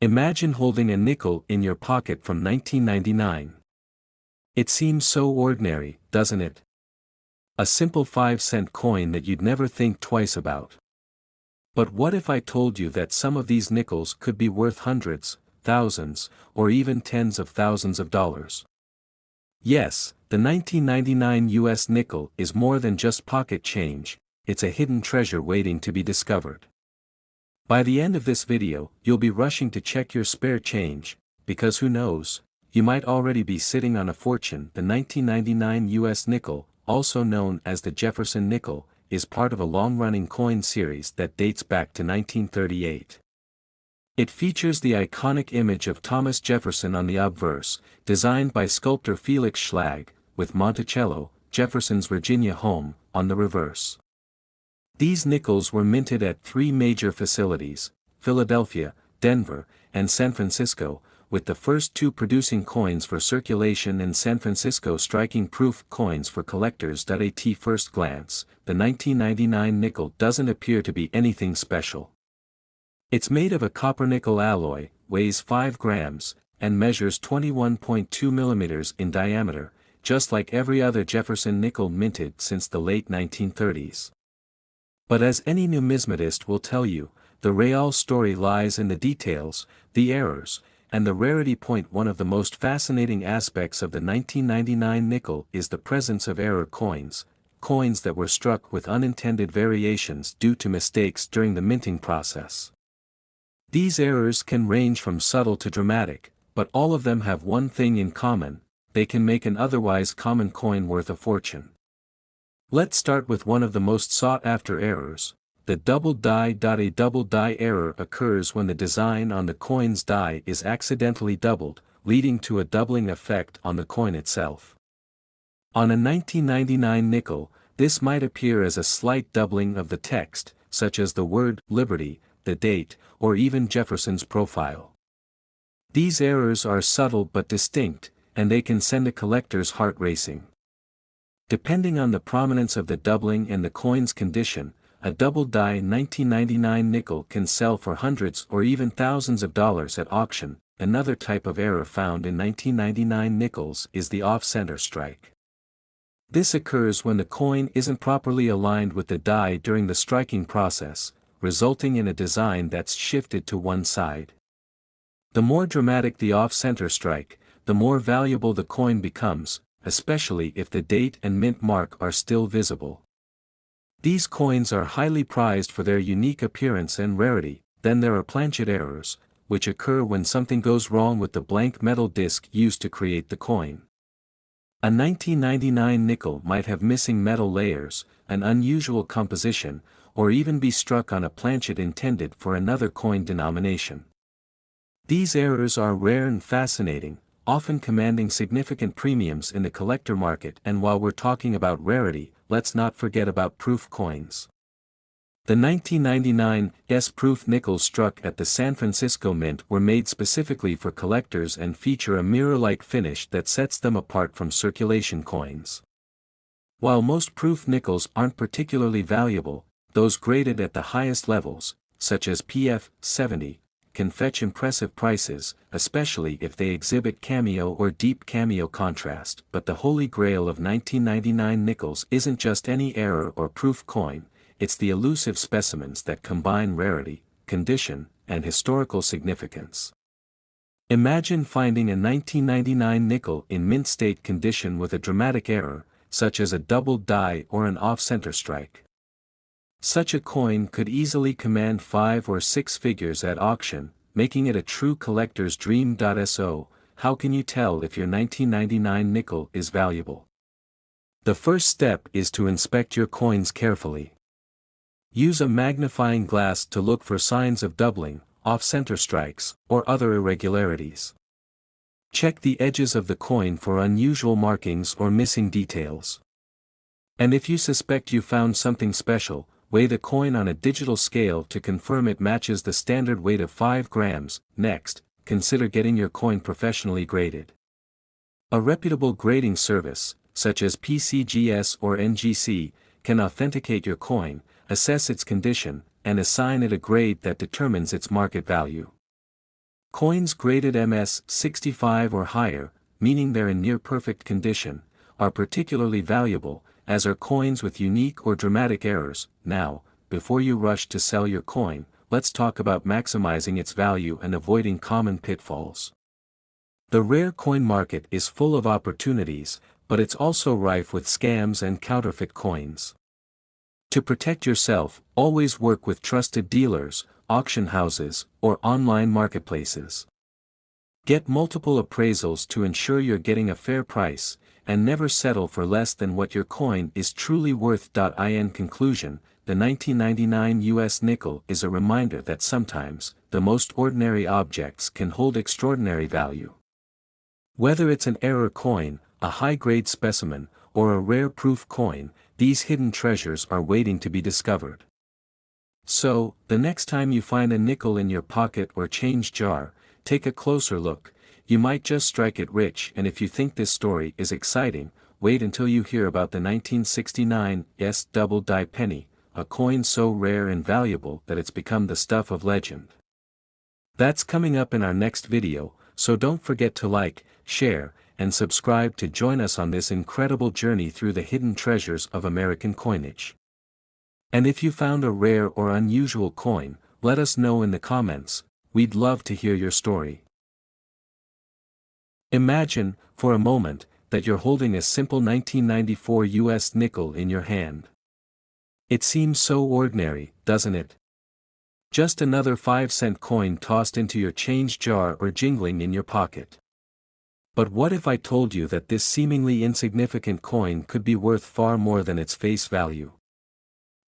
Imagine holding a nickel in your pocket from 1999. It seems so ordinary, doesn't it? A simple 5-cent coin that you'd never think twice about. But what if I told you that some of these nickels could be worth hundreds, thousands, or even tens of thousands of dollars? Yes, the 1999 US nickel is more than just pocket change, it's a hidden treasure waiting to be discovered. By the end of this video, you'll be rushing to check your spare change, because who knows, you might already be sitting on a fortune. The 1999 US nickel, also known as the Jefferson nickel, is part of a long-running coin series that dates back to 1938. It features the iconic image of Thomas Jefferson on the obverse, designed by sculptor Felix Schlag, with Monticello, Jefferson's Virginia home, on the reverse. These nickels were minted at 3 major facilities, Philadelphia, Denver, and San Francisco, with the first 2 producing coins for circulation and San Francisco striking proof coins for collectors. At first glance, the 1999 nickel doesn't appear to be anything special. It's made of a copper-nickel alloy, weighs 5 grams, and measures 21.2 millimeters in diameter, just like every other Jefferson nickel minted since the late 1930s. But as any numismatist will tell you, the real story lies in the details, the errors, and the rarity. One of the most fascinating aspects of the 1999 nickel is the presence of error coins, coins that were struck with unintended variations due to mistakes during the minting process. These errors can range from subtle to dramatic, but all of them have one thing in common: they can make an otherwise common coin worth a fortune. Let's start with one of the most sought-after errors, the double die. A double die error occurs when the design on the coin's die is accidentally doubled, leading to a doubling effect on the coin itself. On a 1999 nickel, this might appear as a slight doubling of the text, such as the word Liberty, the date, or even Jefferson's profile. These errors are subtle but distinct, and they can send a collector's heart racing. Depending on the prominence of the doubling and the coin's condition, a double die 1999 nickel can sell for hundreds or even thousands of dollars at auction. Another type of error found in 1999 nickels is the off-center strike. This occurs when the coin isn't properly aligned with the die during the striking process, resulting in a design that's shifted to one side. The more dramatic the off-center strike, the more valuable the coin becomes, especially if the date and mint mark are still visible. These coins are highly prized for their unique appearance and rarity. Then there are planchet errors, which occur when something goes wrong with the blank metal disc used to create the coin. A 1999 nickel might have missing metal layers, an unusual composition, or even be struck on a planchet intended for another coin denomination. These errors are rare and fascinating, often commanding significant premiums in the collector market. And while we're talking about rarity, let's not forget about proof coins. The 1999 S-proof nickels struck at the San Francisco Mint were made specifically for collectors and feature a mirror-like finish that sets them apart from circulation coins. While most proof nickels aren't particularly valuable, those graded at the highest levels, such as PF 70, can fetch impressive prices, especially if they exhibit cameo or deep cameo contrast. But the holy grail of 1999 nickels isn't just any error or proof coin, it's the elusive specimens that combine rarity, condition, and historical significance. Imagine finding a 1999 nickel in mint state condition with a dramatic error, such as a double die or an off-center strike. Such a coin could easily command 5 or 6 figures at auction, making it a true collector's dream. So, how can you tell if your 1999 nickel is valuable? The first step is to inspect your coins carefully. Use a magnifying glass to look for signs of doubling, off-center strikes, or other irregularities. Check the edges of the coin for unusual markings or missing details. And if you suspect you found something special, weigh the coin on a digital scale to confirm it matches the standard weight of 5 grams. Next, consider getting your coin professionally graded. A reputable grading service, such as PCGS or NGC, can authenticate your coin, assess its condition, and assign it a grade that determines its market value. Coins graded MS 65 or higher, meaning they're in near-perfect condition, are particularly valuable, as are coins with unique or dramatic errors. Now, before you rush to sell your coin, let's talk about maximizing its value and avoiding common pitfalls. The rare coin market is full of opportunities, but it's also rife with scams and counterfeit coins. To protect yourself, always work with trusted dealers, auction houses, or online marketplaces. Get multiple appraisals to ensure you're getting a fair price, and never settle for less than what your coin is truly worth. In conclusion, the 1999 US nickel is a reminder that sometimes, the most ordinary objects can hold extraordinary value. Whether it's an error coin, a high-grade specimen, or a rare proof coin, these hidden treasures are waiting to be discovered. So, the next time you find a nickel in your pocket or change jar, take a closer look. You might just strike it rich. And if you think this story is exciting, wait until you hear about the 1969 double-die penny, a coin so rare and valuable that it's become the stuff of legend. That's coming up in our next video, so don't forget to like, share, and subscribe to join us on this incredible journey through the hidden treasures of American coinage. And if you found a rare or unusual coin, let us know in the comments. We'd love to hear your story. Imagine, for a moment, that you're holding a simple 1994 US nickel in your hand. It seems so ordinary, doesn't it? Just another 5-cent coin tossed into your change jar or jingling in your pocket. But what if I told you that this seemingly insignificant coin could be worth far more than its face value?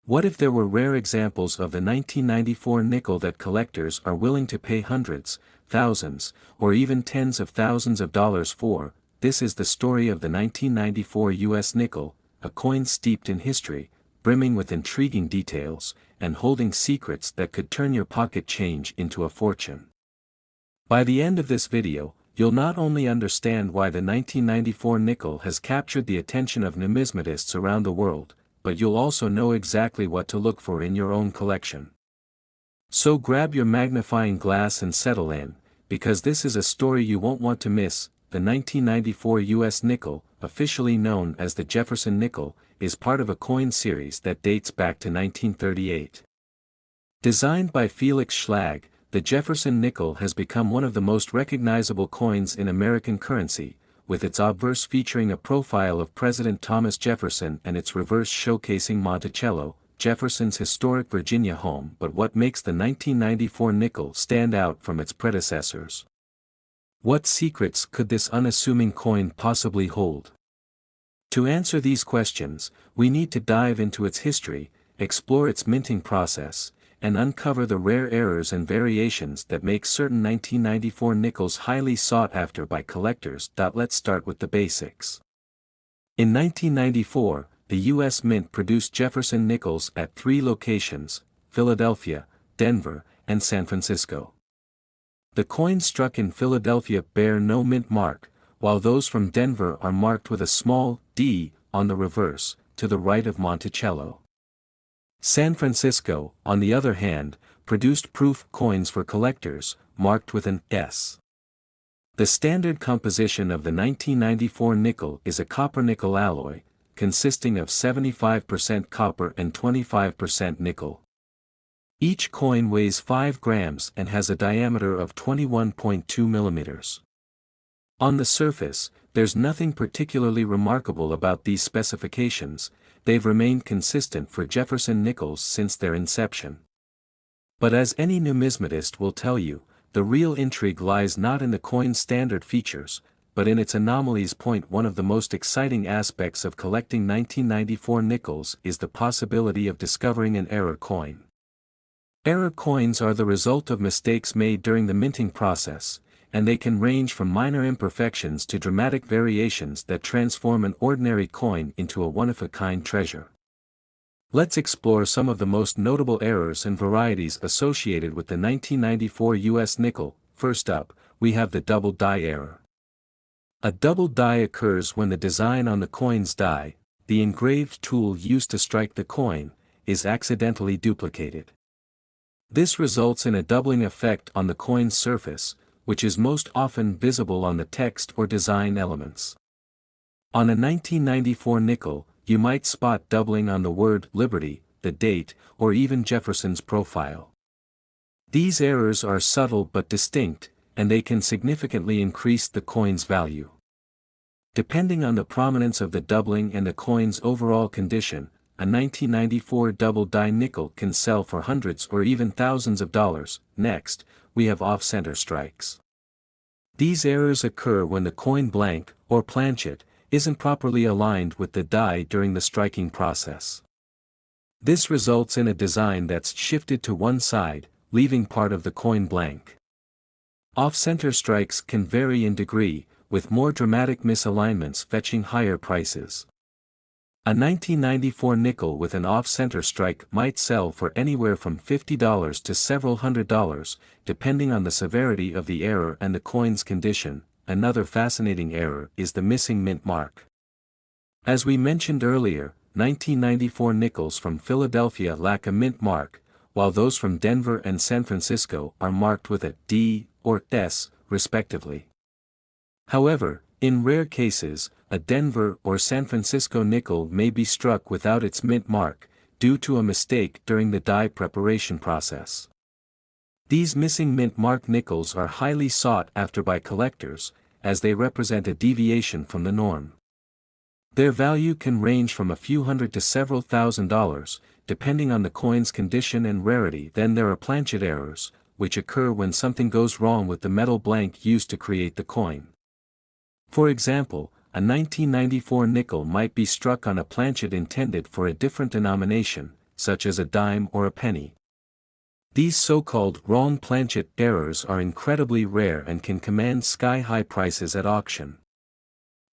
What if there were rare examples of the 1994 nickel that collectors are willing to pay hundreds, thousands, or even tens of thousands of dollars for? This is the story of the 1994 US nickel, a coin steeped in history, brimming with intriguing details, and holding secrets that could turn your pocket change into a fortune. By the end of this video, you'll not only understand why the 1994 nickel has captured the attention of numismatists around the world, but you'll also know exactly what to look for in your own collection. So grab your magnifying glass and settle in, because this is a story you won't want to miss. The 1994 US nickel, officially known as the Jefferson nickel, is part of a coin series that dates back to 1938. Designed by Felix Schlag, the Jefferson nickel has become one of the most recognizable coins in American currency, with its obverse featuring a profile of President Thomas Jefferson and its reverse showcasing Monticello, Jefferson's historic Virginia home. But what makes the 1994 nickel stand out from its predecessors? What secrets could this unassuming coin possibly hold? To answer these questions, we need to dive into its history, explore its minting process, and uncover the rare errors and variations that make certain 1994 nickels highly sought after by collectors. Let's start with the basics. In 1994, the U.S. Mint produced Jefferson nickels at 3 locations: Philadelphia, Denver, and San Francisco. The coins struck in Philadelphia bear no mint mark, while those from Denver are marked with a small d on the reverse, to the right of Monticello. San Francisco, on the other hand, produced proof coins for collectors, marked with an S. The standard composition of the 1994 nickel is a copper-nickel alloy, consisting of 75% copper and 25% nickel. Each coin weighs 5 grams and has a diameter of 21.2 millimeters. On the surface, there's nothing particularly remarkable about these specifications. They've remained consistent for Jefferson nickels since their inception. But as any numismatist will tell you, the real intrigue lies not in the coin's standard features, but in its anomalies. One of the most exciting aspects of collecting 1994 nickels is the possibility of discovering an error coin. Error coins are the result of mistakes made during the minting process, and they can range from minor imperfections to dramatic variations that transform an ordinary coin into a one-of-a-kind treasure. Let's explore some of the most notable errors and varieties associated with the 1994 US nickel. First up, we have the double die error. A double die occurs when the design on the coin's die, the engraved tool used to strike the coin, is accidentally duplicated. This results in a doubling effect on the coin's surface, which is most often visible on the text or design elements. On a 1994 nickel, you might spot doubling on the word Liberty, the date, or even Jefferson's profile. These errors are subtle but distinct, and they can significantly increase the coin's value. Depending on the prominence of the doubling and the coin's overall condition, a 1994 double-die nickel can sell for hundreds or even thousands of dollars. Next, we have off-center strikes. These errors occur when the coin blank, or planchet, isn't properly aligned with the die during the striking process. This results in a design that's shifted to one side, leaving part of the coin blank. Off-center strikes can vary in degree, with more dramatic misalignments fetching higher prices. A 1994 nickel with an off-center strike might sell for anywhere from $50 to several $100s, depending on the severity of the error and the coin's condition. Another fascinating error is the missing mint mark. As we mentioned earlier, 1994 nickels from Philadelphia lack a mint mark, while those from Denver and San Francisco are marked with a D or S, respectively. However, in rare cases, a Denver or San Francisco nickel may be struck without its mint mark, due to a mistake during the die preparation process. These missing mint mark nickels are highly sought after by collectors, as they represent a deviation from the norm. Their value can range from a few hundred to several $1,000s, depending on the coin's condition and rarity. Then there are planchet errors, which occur when something goes wrong with the metal blank used to create the coin. For example, a 1994 nickel might be struck on a planchet intended for a different denomination, such as a dime or a penny. These so-called wrong planchet errors are incredibly rare and can command sky-high prices at auction.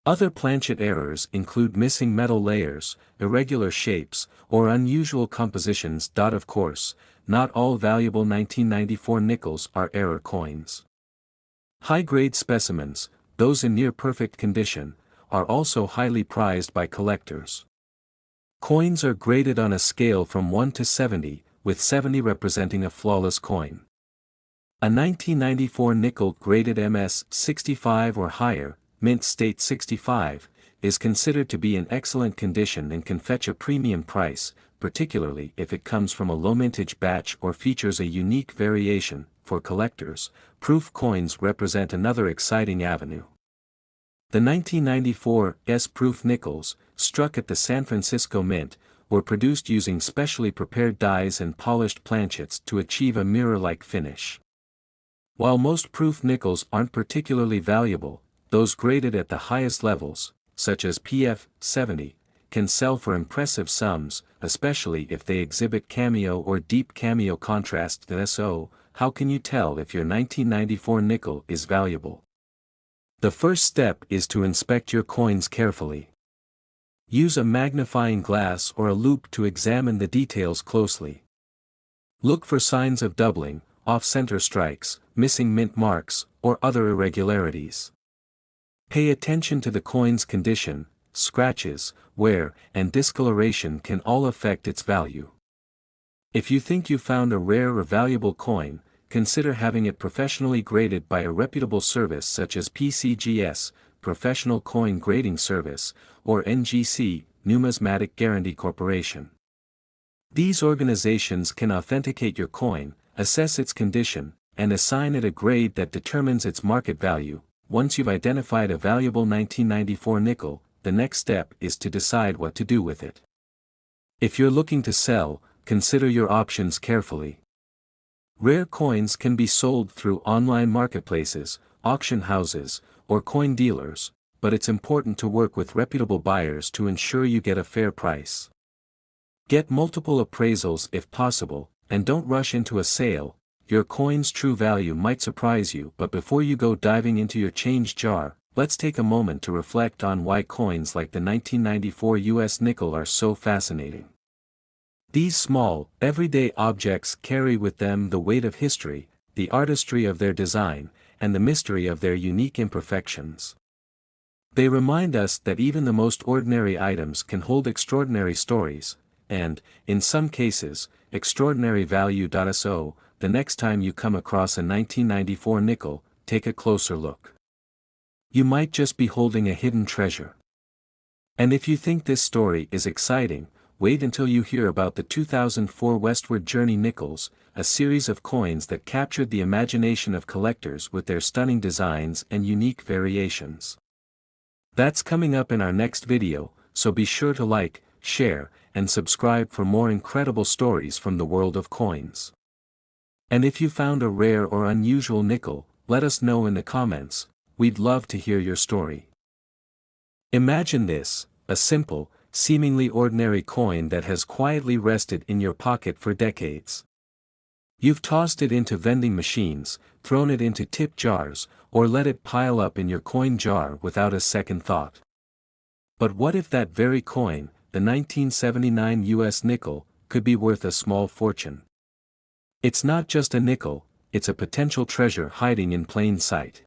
Other planchet errors include missing metal layers, irregular shapes, or unusual compositions. Of course, not all valuable 1994 nickels are error coins. High-grade specimens, those in near-perfect condition, are also highly prized by collectors. Coins are graded on a scale from 1 to 70, with 70 representing a flawless coin. A 1994 nickel graded MS 65 or higher, mint state 65, is considered to be in excellent condition and can fetch a premium price, particularly if it comes from a low-mintage batch or features a unique variation. For collectors, proof coins represent another exciting avenue. The 1994 S-proof nickels, struck at the San Francisco Mint, were produced using specially prepared dies and polished planchets to achieve a mirror-like finish. While most proof nickels aren't particularly valuable, those graded at the highest levels, such as PF 70, can sell for impressive sums, especially if they exhibit cameo or deep cameo contrast. So, how can you tell if your 1994 nickel is valuable? The first step is to inspect your coins carefully. Use a magnifying glass or a loupe to examine the details closely. Look for signs of doubling, off-center strikes, missing mint marks, or other irregularities. Pay attention to the coin's condition. Scratches, wear, and discoloration can all affect its value. If you think you found a rare or valuable coin, consider having it professionally graded by a reputable service such as PCGS, Professional Coin Grading Service, or NGC, Numismatic Guarantee Corporation. These organizations can authenticate your coin, assess its condition, and assign it a grade that determines its market value. Once you've identified a valuable 1994 nickel, the next step is to decide what to do with it. If you're looking to sell, consider your options carefully. Rare coins can be sold through online marketplaces, auction houses, or coin dealers, but it's important to work with reputable buyers to ensure you get a fair price. Get multiple appraisals if possible, and don't rush into a sale. Your coin's true value might surprise you. But before you go diving into your change jar, let's take a moment to reflect on why coins like the 1994 US nickel are so fascinating. These small, everyday objects carry with them the weight of history, the artistry of their design, and the mystery of their unique imperfections. They remind us that even the most ordinary items can hold extraordinary stories, and, in some cases, extraordinary value. So, the next time you come across a 1994 nickel, take a closer look. You might just be holding a hidden treasure. And if you think this story is exciting, wait until you hear about the 2004 Westward Journey nickels, a series of coins that captured the imagination of collectors with their stunning designs and unique variations. That's coming up in our next video, so be sure to like, share, and subscribe for more incredible stories from the world of coins. And if you found a rare or unusual nickel, let us know in the comments. We'd love to hear your story. Imagine this, a simple, seemingly ordinary coin that has quietly rested in your pocket for decades. You've tossed it into vending machines, thrown it into tip jars, or let it pile up in your coin jar without a second thought. But what if that very coin, the 1979 US nickel, could be worth a small fortune? It's not just a nickel, it's a potential treasure hiding in plain sight.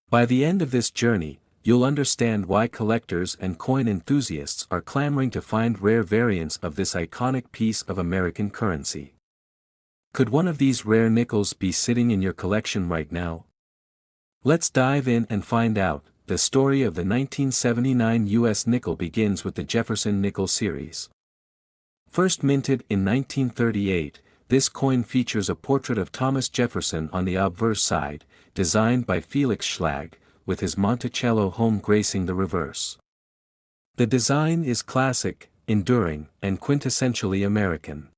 By the end of this journey, you'll understand why collectors and coin enthusiasts are clamoring to find rare variants of this iconic piece of American currency. Could one of these rare nickels be sitting in your collection right now? Let's dive in and find out. The story of the 1979 US nickel begins with the Jefferson nickel series. First minted in 1938, this coin features a portrait of Thomas Jefferson on the obverse side, designed by Felix Schlag, with his Monticello home gracing the reverse. The design is classic, enduring, and quintessentially American.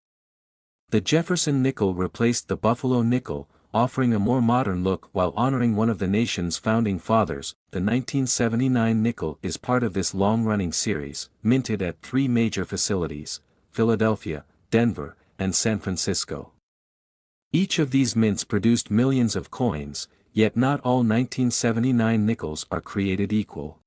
The Jefferson nickel replaced the Buffalo nickel, offering a more modern look while honoring one of the nation's founding fathers. The 1979 nickel is part of this long-running series, minted at 3 major facilities: Philadelphia, Denver, and San Francisco. Each of these mints produced millions of coins, yet not all 1979 nickels are created equal.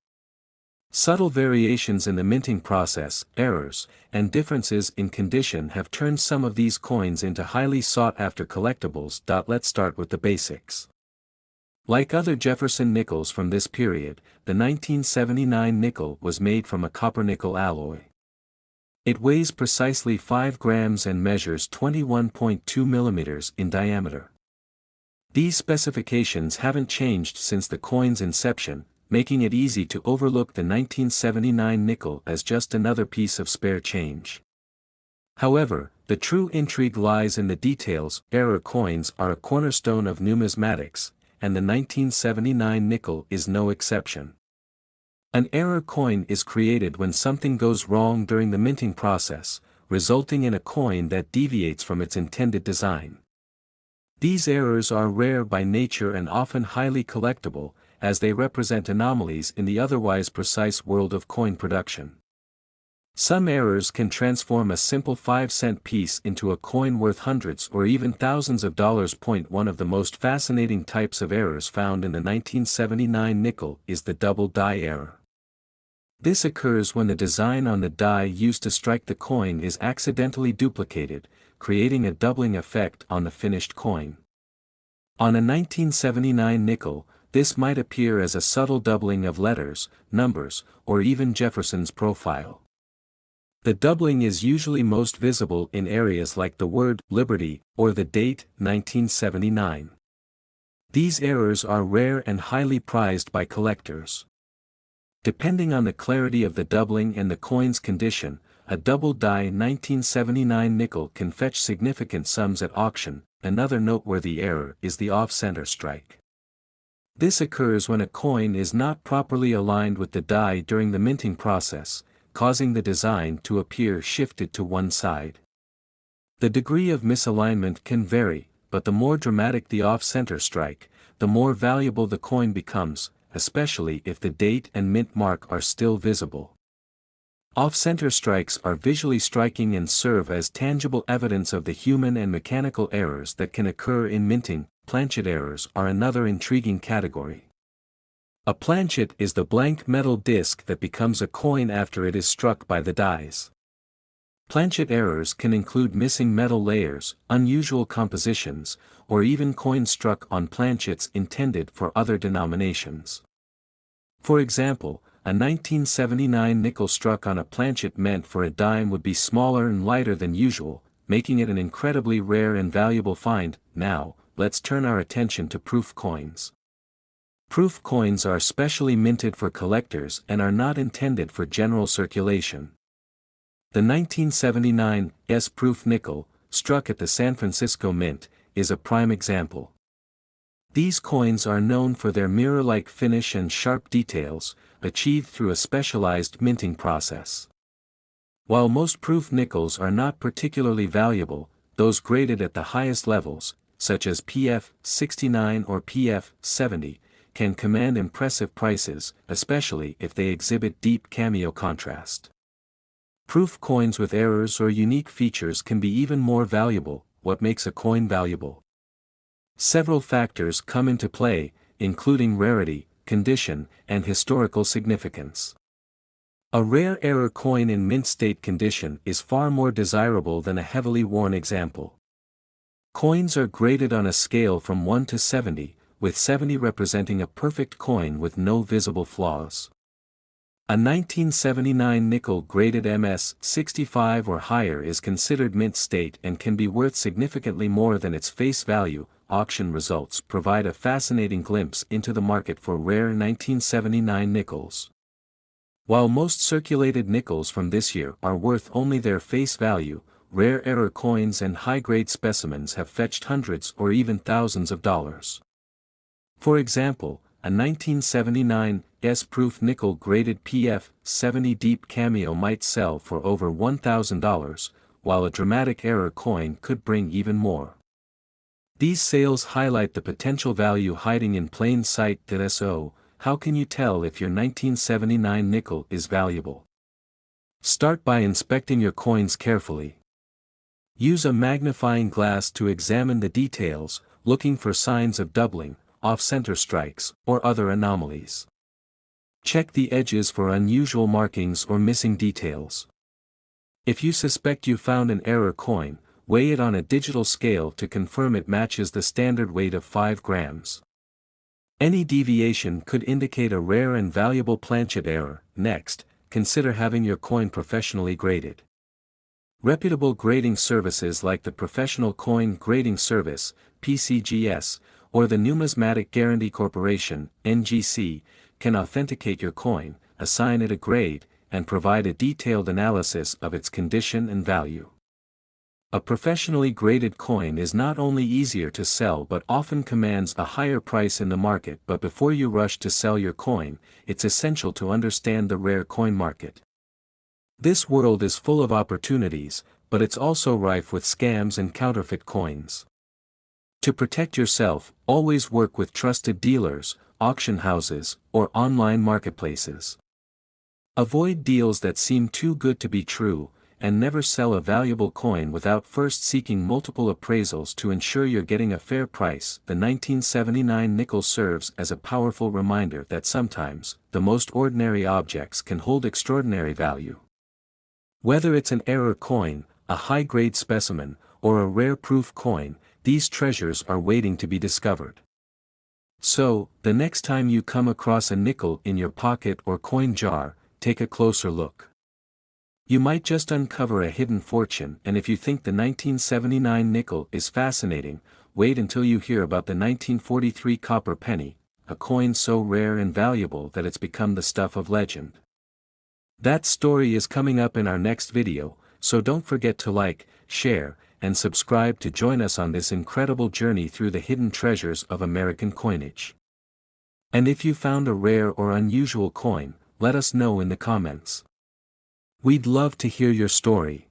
Subtle variations in the minting process, errors, and differences in condition have turned some of these coins into highly sought-after collectibles. Let's start with the basics. Like other Jefferson nickels from this period, the 1979 nickel was made from a copper-nickel alloy. It weighs precisely 5 grams and measures 21.2 millimeters in diameter. These specifications haven't changed since the coin's inception, making it easy to overlook the 1979 nickel as just another piece of spare change. However, the true intrigue lies in the details. Error coins are a cornerstone of numismatics, and the 1979 nickel is no exception. An error coin is created when something goes wrong during the minting process, resulting in a coin that deviates from its intended design. These errors are rare by nature and often highly collectible, as they represent anomalies in the otherwise precise world of coin production. Some errors can transform a simple 5-cent piece into a coin worth hundreds or even thousands of dollars. One of the most fascinating types of errors found in the 1979 nickel is the double die error. This occurs when the design on the die used to strike the coin is accidentally duplicated, creating a doubling effect on the finished coin. On a 1979 nickel, this might appear as a subtle doubling of letters, numbers, or even Jefferson's profile. The doubling is usually most visible in areas like the word Liberty or the date 1979. These errors are rare and highly prized by collectors. Depending on the clarity of the doubling and the coin's condition, a double-die 1979 nickel can fetch significant sums at auction. Another noteworthy error is the off-center strike. This occurs when a coin is not properly aligned with the die during the minting process, causing the design to appear shifted to one side. The degree of misalignment can vary, but the more dramatic the off-center strike, the more valuable the coin becomes, especially if the date and mint mark are still visible. Off-center strikes are visually striking and serve as tangible evidence of the human and mechanical errors that can occur in minting. Planchet errors are another intriguing category. A planchet is the blank metal disc that becomes a coin after it is struck by the dies. Planchet errors can include missing metal layers, unusual compositions, or even coins struck on planchets intended for other denominations. For example, a 1979 nickel struck on a planchet meant for a dime would be smaller and lighter than usual, making it an incredibly rare and valuable find. Now, let's turn our attention to proof coins. Proof coins are specially minted for collectors and are not intended for general circulation. The 1979 S-proof nickel, struck at the San Francisco Mint, is a prime example. These coins are known for their mirror-like finish and sharp details, achieved through a specialized minting process. While most proof nickels are not particularly valuable, those graded at the highest levels, such as PF 69 or PF 70, can command impressive prices, especially if they exhibit deep cameo contrast. Proof coins with errors or unique features can be even more valuable. What makes a coin valuable? Several factors come into play, including rarity, condition, and historical significance. A rare error coin in mint state condition is far more desirable than a heavily worn example. Coins are graded on a scale from 1 to 70, with 70 representing a perfect coin with no visible flaws. A 1979 nickel graded MS 65 or higher is considered mint state and can be worth significantly more than its face value. Auction results provide a fascinating glimpse into the market for rare 1979 nickels. While most circulated nickels from this year are worth only their face value, rare error coins and high-grade specimens have fetched hundreds or even thousands of dollars. For example, a 1979 S-proof nickel graded PF 70 deep cameo might sell for over $1,000, while a dramatic error coin could bring even more. These sales highlight the potential value hiding in plain sight. So, how can you tell if your 1979 nickel is valuable? Start by inspecting your coins carefully. Use a magnifying glass to examine the details, looking for signs of doubling, off-center strikes, or other anomalies. Check the edges for unusual markings or missing details. If you suspect you found an error coin, weigh it on a digital scale to confirm it matches the standard weight of 5 grams. Any deviation could indicate a rare and valuable planchet error. Next, consider having your coin professionally graded. Reputable grading services like the Professional Coin Grading Service, PCGS, or the Numismatic Guarantee Corporation, NGC, can authenticate your coin, assign it a grade, and provide a detailed analysis of its condition and value. A professionally graded coin is not only easier to sell but often commands a higher price in the market. But before you rush to sell your coin, it's essential to understand the rare coin market. This world is full of opportunities, but it's also rife with scams and counterfeit coins. To protect yourself, always work with trusted dealers, auction houses, or online marketplaces. Avoid deals that seem too good to be true, and never sell a valuable coin without first seeking multiple appraisals to ensure you're getting a fair price. The 1979 nickel serves as a powerful reminder that sometimes, the most ordinary objects can hold extraordinary value. Whether it's an error coin, a high-grade specimen, or a rare proof coin, these treasures are waiting to be discovered. So, the next time you come across a nickel in your pocket or coin jar, take a closer look. You might just uncover a hidden fortune. And if you think the 1979 nickel is fascinating, wait until you hear about the 1943 copper penny, a coin so rare and valuable that it's become the stuff of legend. That story is coming up in our next video, so don't forget to like, share, and subscribe to join us on this incredible journey through the hidden treasures of American coinage. And if you found a rare or unusual coin, let us know in the comments. We'd love to hear your story.